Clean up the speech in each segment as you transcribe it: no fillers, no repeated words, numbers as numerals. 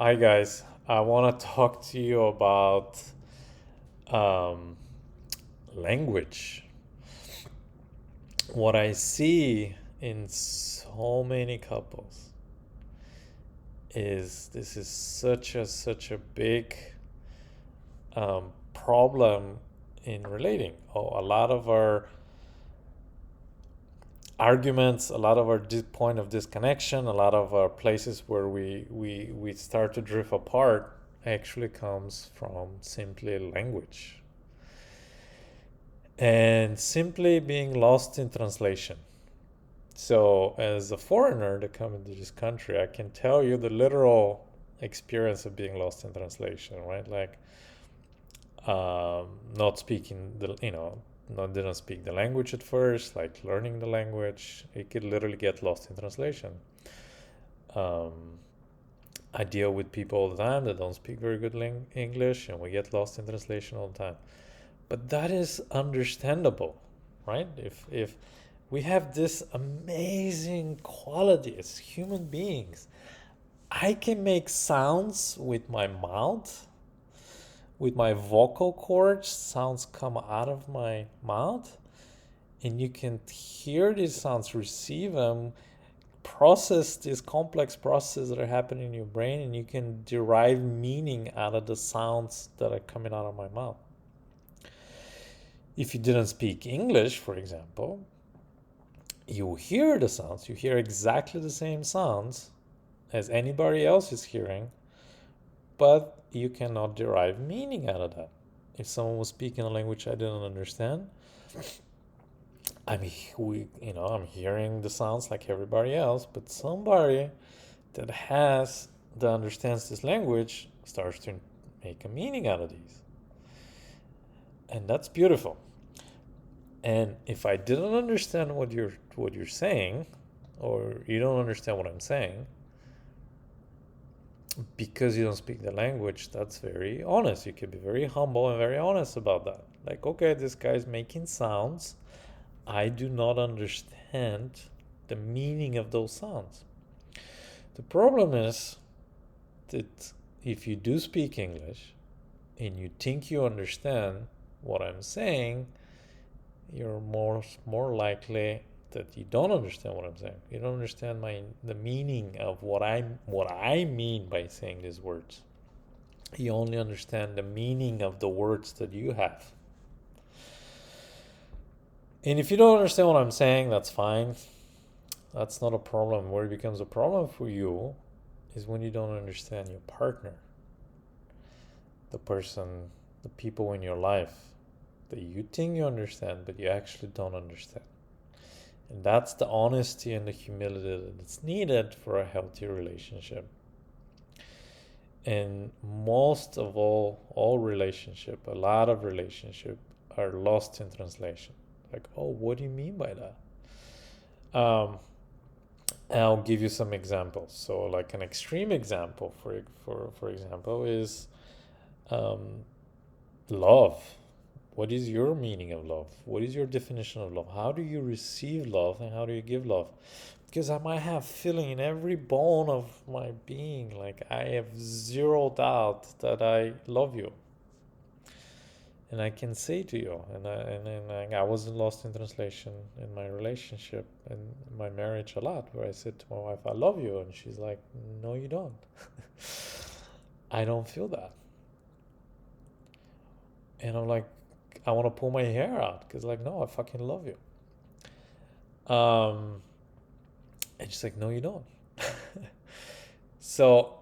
Hi guys, I want to talk to you about um, language. What I see in so many couples is this is such a big problem in relating. A lot of our arguments, a lot of our point of disconnection, a lot of our places where we start to drift apart actually comes from simply language and simply being lost in translation. So, as a foreigner to come into this country, I can tell you the literal experience of being lost in translation, right? Like, not speaking not didn't speak the language at first, like learning the language, it could literally get lost in translation. Um, I deal with people all the time that don't speak very good English, and we get lost in translation all the time. But that is understandable, right? If we have this amazing quality as human beings, I can make sounds with my mouth, with my vocal cords, sounds come out of my mouth, and you can hear these sounds, receive them, process these complex processes that are happening in your brain, and you can derive meaning out of the sounds that are coming out of my mouth. If you didn't speak English, for example, you hear the sounds, you hear exactly the same sounds as anybody else is hearing, but you cannot derive meaning out of that. If someone was speaking a language I didn't understand, I'm hearing the sounds like everybody else, but somebody that understands this language starts to make a meaning out of these, and that's beautiful. And if I didn't understand what you're saying, or you don't understand what I'm saying, because you don't speak the language, that's very honest. You can be very humble and very honest about that. Like, okay, this guy's making sounds. I do not understand the meaning of those sounds. The problem is that if you do speak English and you think you understand what I'm saying, you're more likely that you don't understand what I'm saying. You don't understand the meaning of what I mean by saying these words. You only understand the meaning of the words that you have. And if you don't understand what I'm saying, that's fine. That's not a problem. Where it becomes a problem for you is when you don't understand your partner, the person, the people in your life that you think you understand, but you actually don't understand. And that's the honesty and the humility that's needed for a healthy relationship. And most of all relationship, a lot of relationship are lost in translation. Like, oh, what do you mean by that? And I'll give you some examples. So, like an extreme example, for example, is um, love. What is your meaning of love? What is your definition of love? How do you receive love and how do you give love? Because I might have feeling in every bone of my being, like I have zero doubt that I love you, and I can say to you, and I wasn't lost in translation in my relationship and my marriage a lot, where I said to my wife, "I love you," and she's like, "No, you don't." I don't feel that, and I'm like, I want to pull my hair out because, like, no, I fucking love you. Um, and she's like, "No, you don't." So,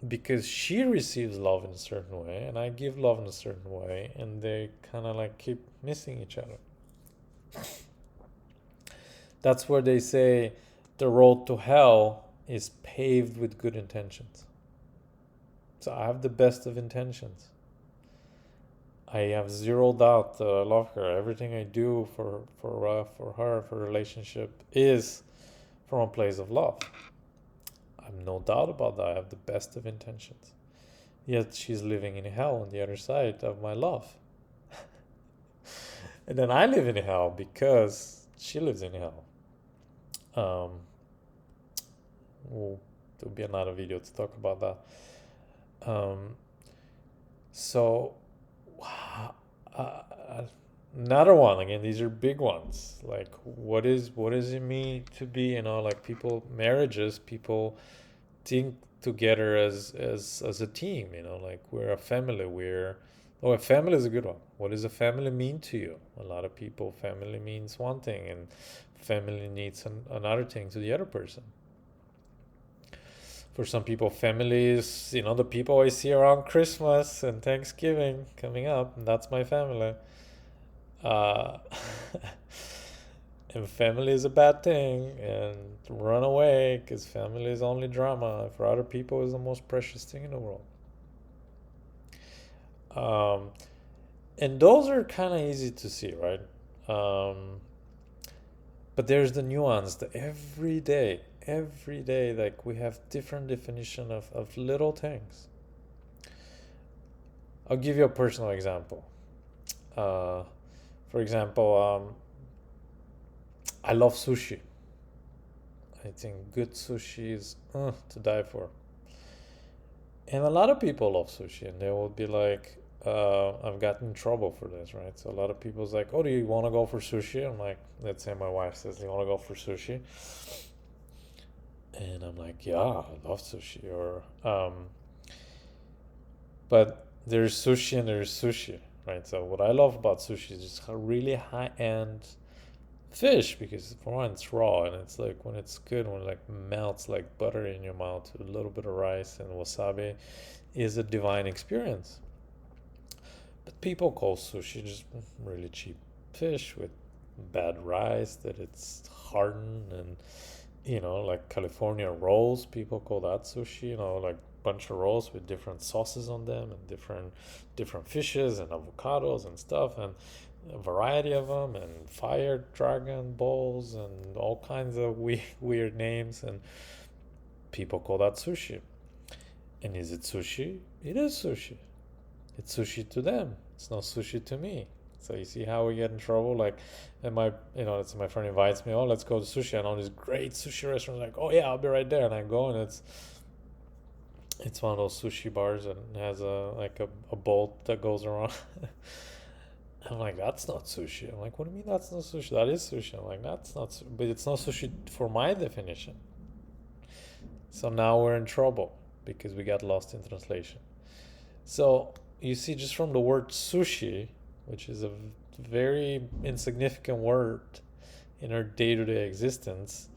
because she receives love in a certain way, and I give love in a certain way, and they kind of like keep missing each other. That's where they say the road to hell is paved with good intentions. So I have the best of intentions. I have zero doubt that I love her. Everything I do for her, for relationship, is from a place of love. I have no doubt about that. I have the best of intentions. Yet she's living in hell on the other side of my love. And then I live in hell because she lives in hell. Um, There'll be another video to talk about that. So uh, another one, again, these are big ones. Like, what does it mean to be, like marriages, people think together as a team, like we're a family. A family is a good one. What does a family mean to you? A lot of people, family means one thing, and family needs another thing to the other person. For some people, family is, the people I see around Christmas and Thanksgiving coming up, and that's my family. Uh, and family is a bad thing, and run away, because family is only drama. For other people, is the most precious thing in the world. And those are kind of easy to see, right? But there's the nuance, the every day, like we have different definition of little things. I'll give you a personal example. For example, I love sushi. I think good sushi is to die for. And a lot of people love sushi, and they will be like, I've gotten in trouble for this, right? So a lot of people's like, oh, do you want to go for sushi? I'm like, let's say my wife says, do you want to go for sushi? And I'm like, yeah, I love sushi. But there's sushi and there's sushi, right? So what I love about sushi is just a really high-end fish, because for one, it's raw, and it's like when it's good, when it like melts like butter in your mouth with a little bit of rice and wasabi, is a divine experience. But people call sushi just really cheap fish with bad rice that it's hardened, and like California rolls, people call that sushi, like bunch of rolls with different sauces on them and different fishes and avocados and stuff, and a variety of them, and fire dragon balls and all kinds of weird names, and people call that sushi. And is it sushi? It is sushi. It's sushi to them. It's not sushi to me. So you see how we get in trouble? Like, and let's say my friend invites me, oh, let's go to sushi. I know this great sushi restaurant. Like, oh yeah, I'll be right there. And I go, and it's one of those sushi bars and has a bolt that goes around. I'm like, that's not sushi. I'm like, what do you mean that's not sushi? That is sushi. I'm like, that's not, but it's not sushi for my definition. So now we're in trouble because we got lost in translation. So you see, just from the word sushi, which is a very insignificant word in our day-to-day existence,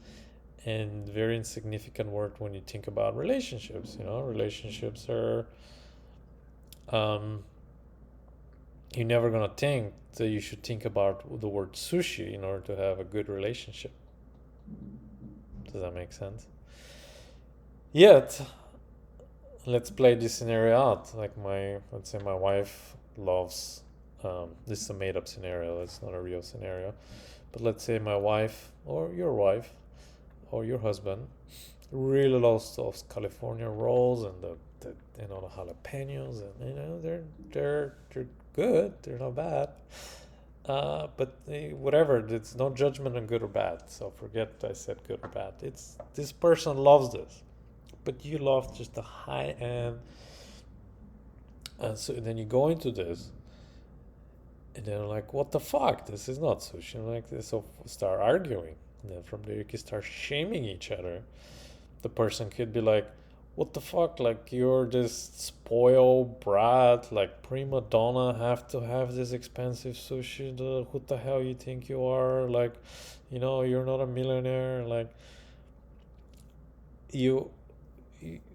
and very insignificant word when you think about relationships. Relationships are, you're never gonna think that you should think about the word sushi in order to have a good relationship. Does that make sense? Yet, let's play this scenario out. Like let's say my wife loves, this is a made up scenario, it's not a real scenario. But let's say my wife or your husband really loves those California rolls and the jalapenos, and they're good, they're not bad. But whatever, it's no judgment on good or bad. So forget I said good or bad. It's this person loves this, but you love just the high end. So then you go into this, and they're like, what the fuck? This is not sushi. And like this, so start arguing. And then from there you can start shaming each other. The person could be like, what the fuck? Like, you're this spoiled brat, like prima donna, have to have this expensive sushi. Who the hell you think you are? Like, you're not a millionaire. Like, you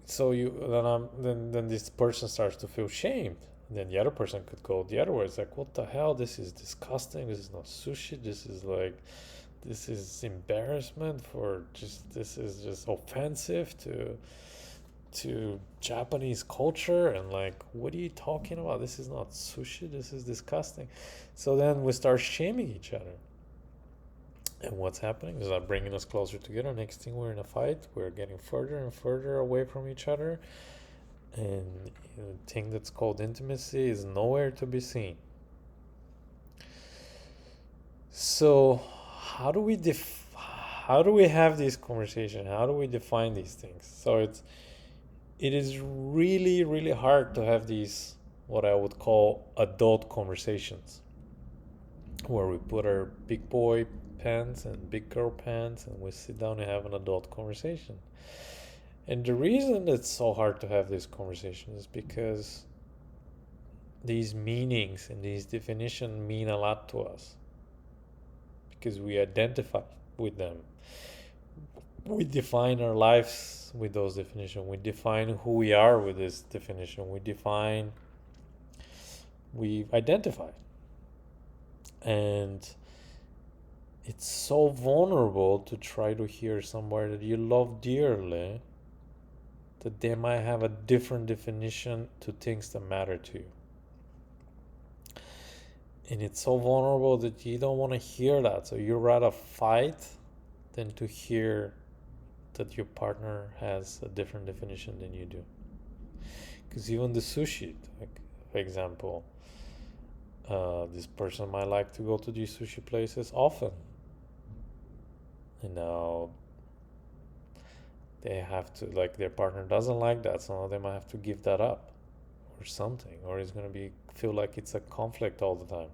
so you then this person starts to feel shamed. And then the other person could go the other way. It's like, what the hell? This is disgusting. This is not sushi. This is embarrassment this is just offensive to Japanese culture, and like, what are you talking about? This is not sushi. This is disgusting. So then we start shaming each other. And what's happening is that bringing us closer together. Next thing, we're in a fight. We're getting further and further away from each other. And the thing that's called intimacy is nowhere to be seen. So how do we how do we have these conversations? How do we define these things? So it is really, really hard to have these, what I would call adult conversations, where we put our big boy pants and big girl pants and we sit down and have an adult conversation. And the reason it's so hard to have these conversations is because these meanings and these definitions mean a lot to us, because we identify with them. We define our lives with those definitions. We define who we are with this definition. We identify. And it's so vulnerable to try to hear somebody that you love dearly that they might have a different definition to things that matter to you. And it's so vulnerable that you don't want to hear that. So you'd rather fight than to hear that your partner has a different definition than you do. Because even the sushi, like, for example, this person might like to go to these sushi places often. And now they have to, like, their partner doesn't like that, so now they might have to give that up or something, or it's going to feel like it's a conflict all the time.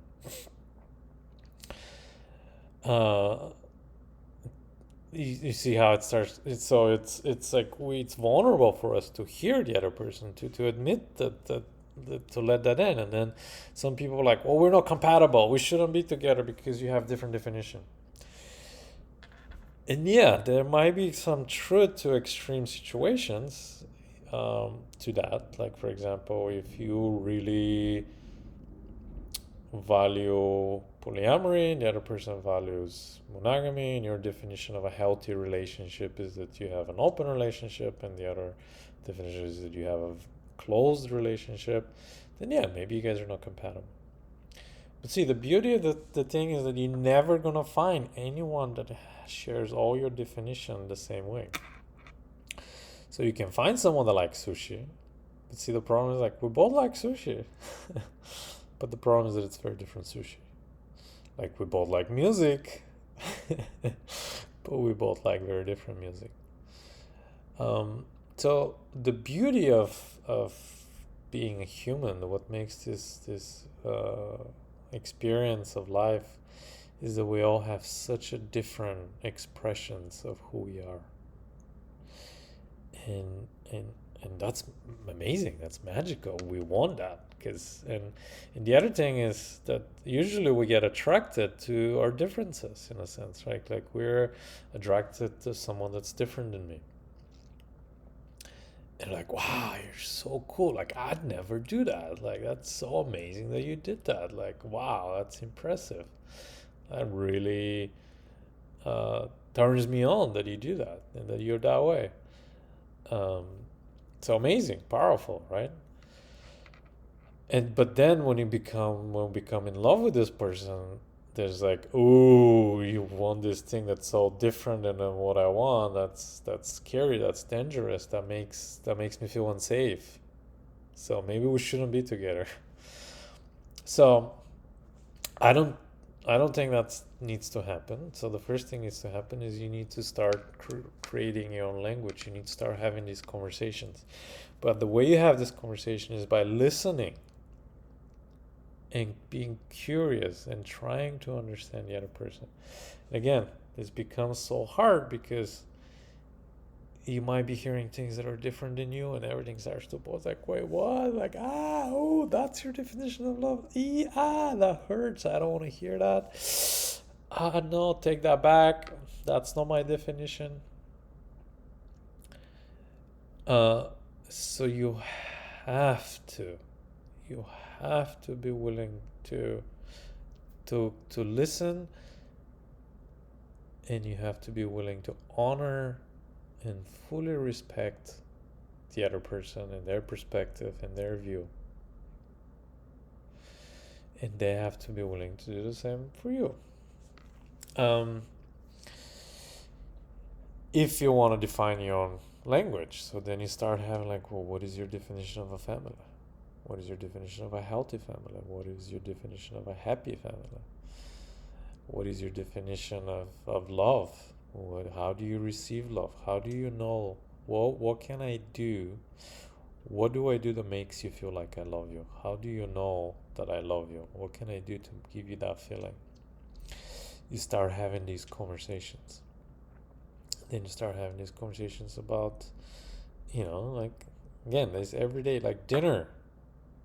You see how it starts. It's like it's vulnerable for us to hear the other person, to admit that to let that in. And then some people are like, well, we're not compatible, we shouldn't be together because you have different definition. And yeah, there might be some truth to extreme situations, to that. Like, for example, if you really value polyamory and the other person values monogamy, and your definition of a healthy relationship is that you have an open relationship and the other definition is that you have a closed relationship, then yeah, maybe you guys are not compatible. But see, the beauty of the thing is that you're never gonna find anyone that shares all your definition the same way. So you can find someone that likes sushi, but see, the problem is, like, we both like sushi. But the problem is that it's very different sushi. Like, we both like music, but we both like very different music. So the beauty of being a human, what makes this experience of life, is that we all have such a different expressions of who we are, and that's amazing. That's magical. We want that. And the other thing is that usually we get attracted to our differences, in a sense, right? Like, we're attracted to someone that's different than me. And like, wow, you're so cool. Like, I'd never do that. Like, that's so amazing that you did that. Like, wow, that's impressive. That really turns me on that you do that and that you're that way. So amazing, powerful, right? But then when we become in love with this person, there's like, oh, you want this thing that's so different than what I want. That's scary. That's dangerous. That makes me feel unsafe. So maybe we shouldn't be together. So I don't think that needs to happen. So the first thing needs to happen is you need to start creating your own language. You need to start having these conversations. But the way you have this conversation is by listening and being curious and trying to understand the other person. And again, this becomes so hard because you might be hearing things that are different than you, and everything starts to pause. Like, wait, what? Like, oh, that's your definition of love. That hurts. I don't want to hear that. No, take that back. That's not my definition. So you have to be willing to listen, and you have to be willing to honor and fully respect the other person and their perspective and their view. And they have to be willing to do the same for you. If you want to define your own language, so then you start having like, well, what is your definition of a family? What is your definition of a healthy family? What is your definition of a happy family? What is your definition of love? How do you receive love? How do you know? What can I do? What do I do that makes you feel like I love you? How do you know that I love you? What can I do to give you that feeling? You start having these conversations. Then you start having these conversations about, like, again, there's every day, like dinner.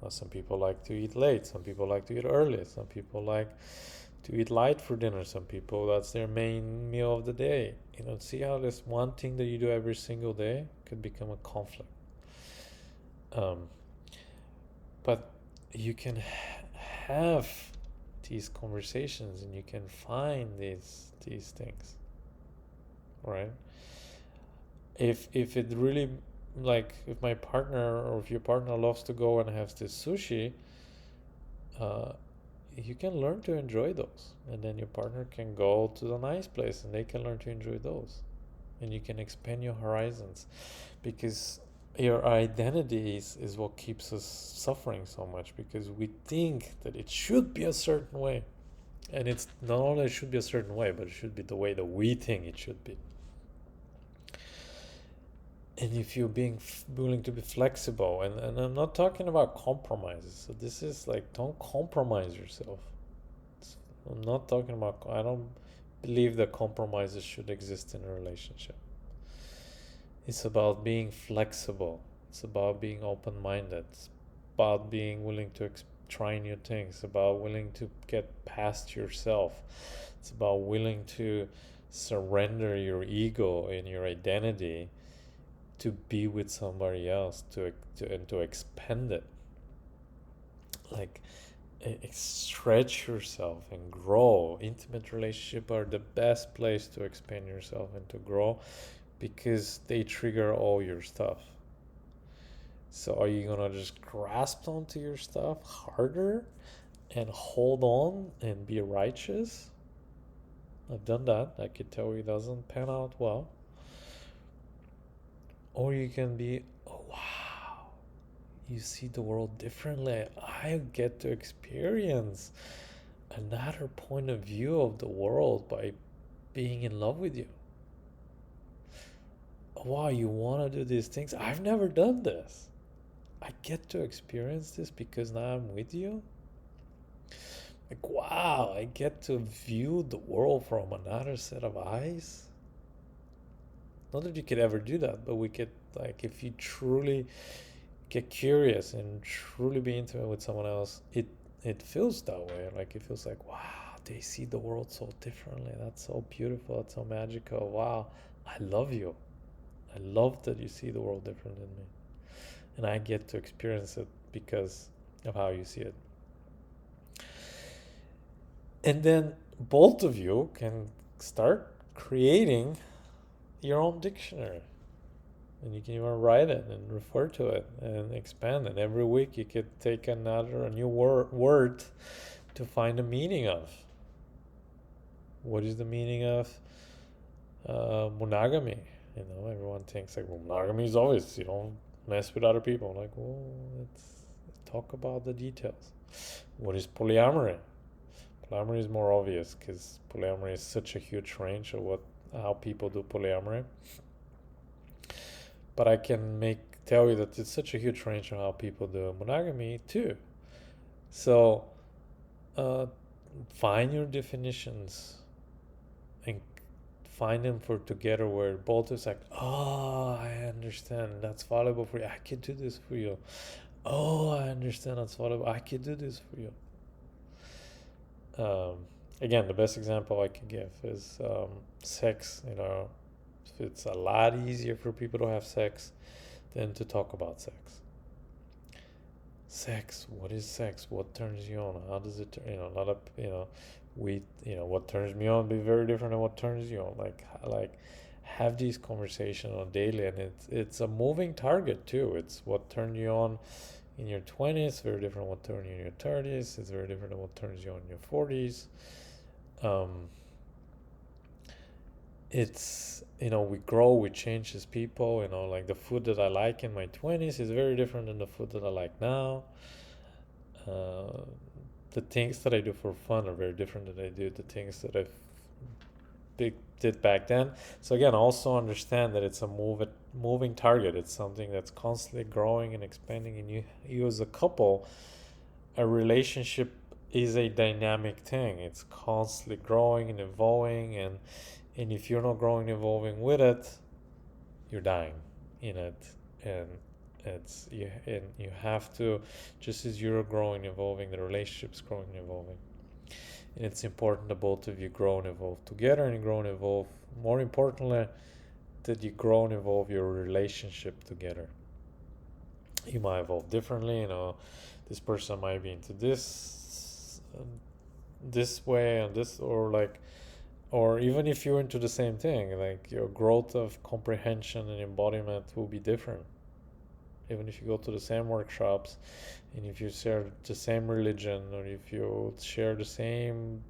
Some people like to eat late. Some people like to eat early. Some people like to eat light for dinner. Some people, that's their main meal of the day. See how this one thing that you do every single day could become a conflict. Um, but you can have these conversations and you can find these things, right? If it really, like, if my partner or if your partner loves to go and have this sushi, uh, you can learn to enjoy those, and then your partner can go to the nice place and they can learn to enjoy those, and you can expand your horizons, because your identity is what keeps us suffering so much, because we think that it should be a certain way, and it's not only it should be a certain way, but it should be the way that we think it should be. And if you're being willing to be flexible, and I'm not talking about compromises, so this is like, don't compromise yourself. I'm not talking about, I don't believe that compromises should exist in a relationship. It's about being flexible. It's about being open-minded. It's about being willing to try new things. It's about willing to get past yourself. It's about willing to surrender your ego and your identity to be with somebody else, and to expand it. Like, stretch yourself and grow. Intimate relationships are the best place to expand yourself and to grow, because they trigger all your stuff. So are you gonna just grasp onto your stuff harder and hold on and be righteous? I've done that. I could tell you it doesn't pan out well. Or you can be, oh wow, you see the world differently. I get to experience another point of view of the world by being in love with you. Wow, you want to do these things? I've never done this. I get to experience this because now I'm with you. Like, wow, I get to view the world from another set of eyes. Not that you could ever do that, but we could, like, if you truly get curious and truly be intimate with someone else, it feels that way. Like, it feels like, wow, they see the world so differently. That's so beautiful. That's so magical. Wow, I love you. I love that you see the world different than me, and I get to experience it because of how you see it. And then both of you can start creating your own dictionary, and you can even write it and refer to it and expand it. Every week you could take a new word to find the meaning of. What is the meaning of monogamy? Everyone thinks like, well, monogamy is always, you don't mess with other people. Like, well, let's talk about the details. What is polyamory? Polyamory is more obvious because polyamory is such a huge range of how people do polyamory. But I can tell you that it's such a huge range of how people do monogamy too. So uh, find your definitions and find them for together, where both is like, oh, I understand, that's valuable for you, I could do this for you. Oh, I understand, that's valuable, I could do this for you. Again, the best example I can give is sex. It's a lot easier for people to have sex than to talk about sex. Sex, what is sex? What turns you on? How does it, a lot of, what turns me on be very different than what turns you on. Like have these conversations on daily, and it's a moving target too. It's what turned you on in your 20s, very different what turns you in your 30s. It's very different than what turns you on in your 40s. It's, we grow, we change as people. Like the food that I like in my 20s is very different than the food that I like now. The things that I do for fun are very different than I do the things that I've big did back then. So again, also understand that it's a moving target. It's something that's constantly growing and expanding. And you as a couple, a relationship is a dynamic thing. It's constantly growing and evolving, and if you're not growing and evolving with it, you're dying in it. And you have to, just as you're growing and evolving, the relationship's growing and evolving. And it's important that both of you grow and evolve together, and grow and evolve, more importantly, that you grow and evolve your relationship together. You might evolve differently, this person might be into this way and this, or like, or even if you're into the same thing, like your growth of comprehension and embodiment will be different. Even if you go to the same workshops, and if you share the same religion, or if you share the same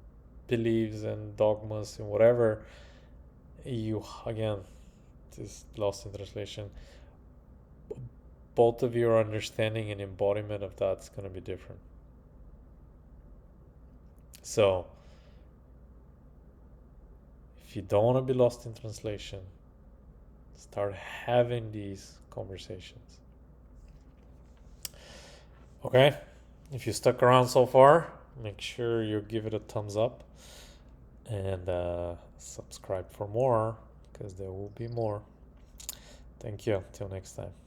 beliefs and dogmas and whatever, you, again, this lost in translation, both of your understanding and embodiment of that's going to be different. So if you don't want to be lost in translation, start having these conversations. Okay, if you stuck around so far, make sure you give it a thumbs up, and subscribe for more, because there will be more. Thank you. Till next time.